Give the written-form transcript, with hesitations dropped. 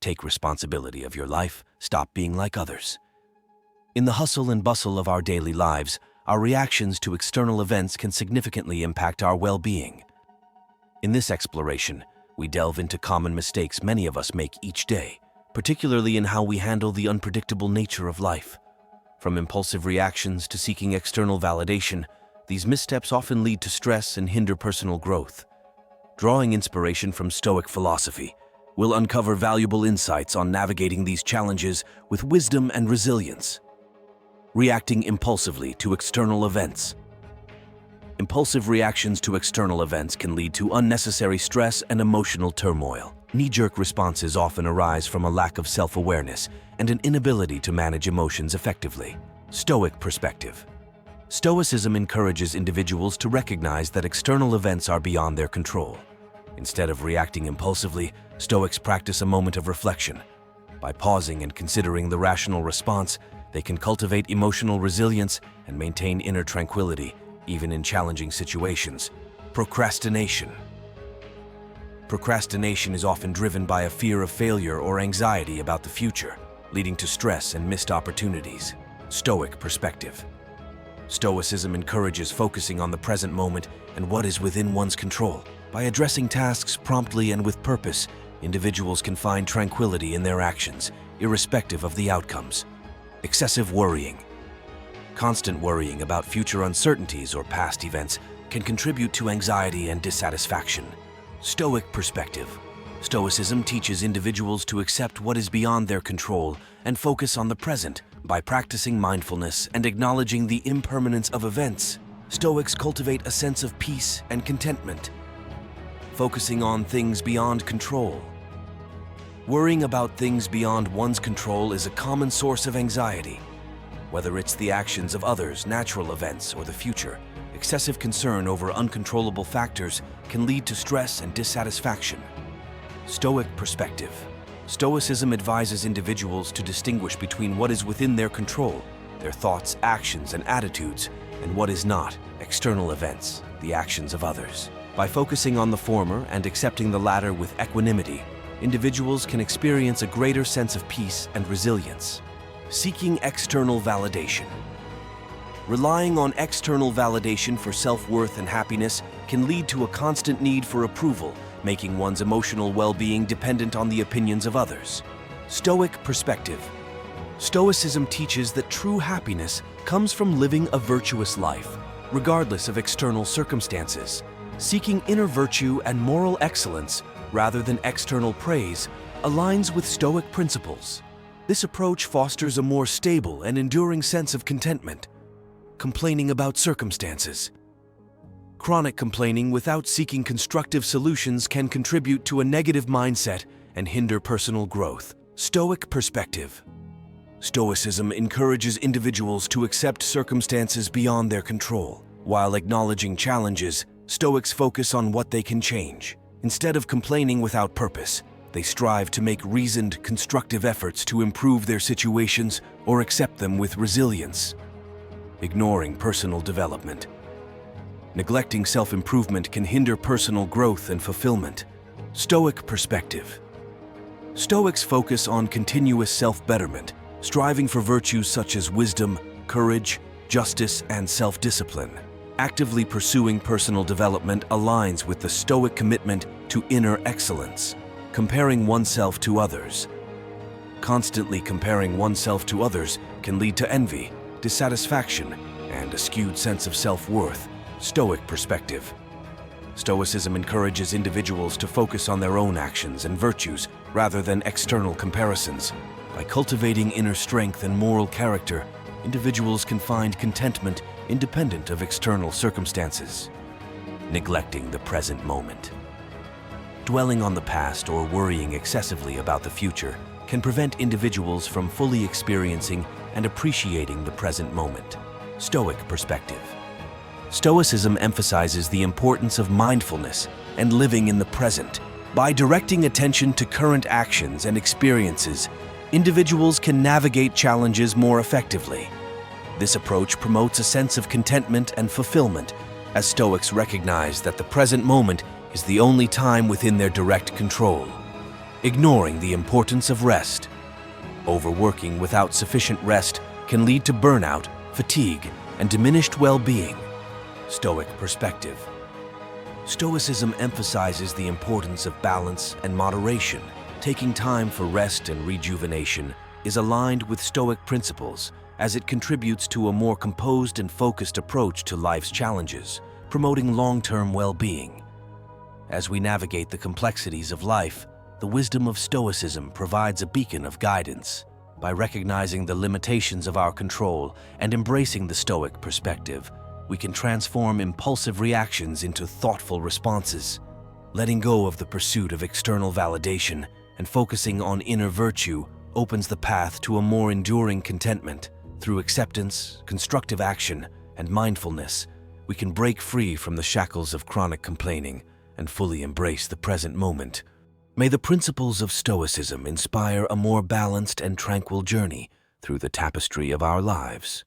Take responsibility of your life. Stop being like others. In the hustle and bustle of our daily lives, our reactions to external events can significantly impact our well-being. In this exploration, we delve into common mistakes many of us make each day, particularly in how we handle the unpredictable nature of life. From impulsive reactions to seeking external validation, these missteps often lead to stress and hinder personal growth. Drawing inspiration from Stoic philosophy, we'll uncover valuable insights on navigating these challenges with wisdom and resilience. Reacting impulsively to external events. Impulsive reactions to external events can lead to unnecessary stress and emotional turmoil. Knee-jerk responses often arise from a lack of self-awareness and an inability to manage emotions effectively. Stoic perspective. Stoicism encourages individuals to recognize that external events are beyond their control. Instead of reacting impulsively, Stoics practice a moment of reflection. By pausing and considering the rational response, they can cultivate emotional resilience and maintain inner tranquility, even in challenging situations. Procrastination. Procrastination is often driven by a fear of failure or anxiety about the future, leading to stress and missed opportunities. Stoic perspective. Stoicism encourages focusing on the present moment and what is within one's control. By addressing tasks promptly and with purpose, individuals can find tranquility in their actions, irrespective of the outcomes. Excessive worrying. Constant worrying about future uncertainties or past events can contribute to anxiety and dissatisfaction. Stoic perspective. Stoicism teaches individuals to accept what is beyond their control and focus on the present. By practicing mindfulness and acknowledging the impermanence of events, Stoics cultivate a sense of peace and contentment. Focusing on things beyond control. Worrying about things beyond one's control is a common source of anxiety. Whether it's the actions of others, natural events, or the future, excessive concern over uncontrollable factors can lead to stress and dissatisfaction. Stoic perspective. Stoicism advises individuals to distinguish between what is within their control, their thoughts, actions, and attitudes, and what is not, external events, the actions of others. By focusing on the former and accepting the latter with equanimity, individuals can experience a greater sense of peace and resilience. Seeking external validation. Relying on external validation for self-worth and happiness can lead to a constant need for approval, making one's emotional well-being dependent on the opinions of others. Stoic perspective. Stoicism teaches that true happiness comes from living a virtuous life, regardless of external circumstances. Seeking inner virtue and moral excellence rather than external praise aligns with Stoic principles. This approach fosters a more stable and enduring sense of contentment. Complaining about circumstances. Chronic complaining without seeking constructive solutions can contribute to a negative mindset and hinder personal growth. Stoic perspective. Stoicism encourages individuals to accept circumstances beyond their control. While acknowledging challenges, Stoics focus on what they can change. Instead of complaining without purpose, they strive to make reasoned, constructive efforts to improve their situations or accept them with resilience. Ignoring personal development. Neglecting self-improvement can hinder personal growth and fulfillment. Stoic perspective. Stoics focus on continuous self-betterment, striving for virtues such as wisdom, courage, justice, and self-discipline. Actively pursuing personal development aligns with the Stoic commitment to inner excellence. Comparing oneself to others. Constantly comparing oneself to others can lead to envy, dissatisfaction, and a skewed sense of self-worth. Stoic perspective. Stoicism encourages individuals to focus on their own actions and virtues rather than external comparisons. By cultivating inner strength and moral character, individuals can find contentment independent of external circumstances. Neglecting the present moment. Dwelling on the past or worrying excessively about the future can prevent individuals from fully experiencing and appreciating the present moment. Stoic perspective. Stoicism emphasizes the importance of mindfulness and living in the present. By directing attention to current actions and experiences, individuals can navigate challenges more effectively. This approach promotes a sense of contentment and fulfillment, as Stoics recognize that the present moment is the only time within their direct control. Ignoring the importance of rest. Overworking without sufficient rest can lead to burnout, fatigue, and diminished well-being. Stoic perspective. Stoicism emphasizes the importance of balance and moderation. Taking time for rest and rejuvenation is aligned with Stoic principles as it contributes to a more composed and focused approach to life's challenges, promoting long-term well-being. As we navigate the complexities of life, the wisdom of Stoicism provides a beacon of guidance. By recognizing the limitations of our control and embracing the Stoic perspective, we can transform impulsive reactions into thoughtful responses. Letting go of the pursuit of external validation and focusing on inner virtue opens the path to a more enduring contentment. Through acceptance, constructive action, and mindfulness, we can break free from the shackles of chronic complaining and fully embrace the present moment. May the principles of Stoicism inspire a more balanced and tranquil journey through the tapestry of our lives.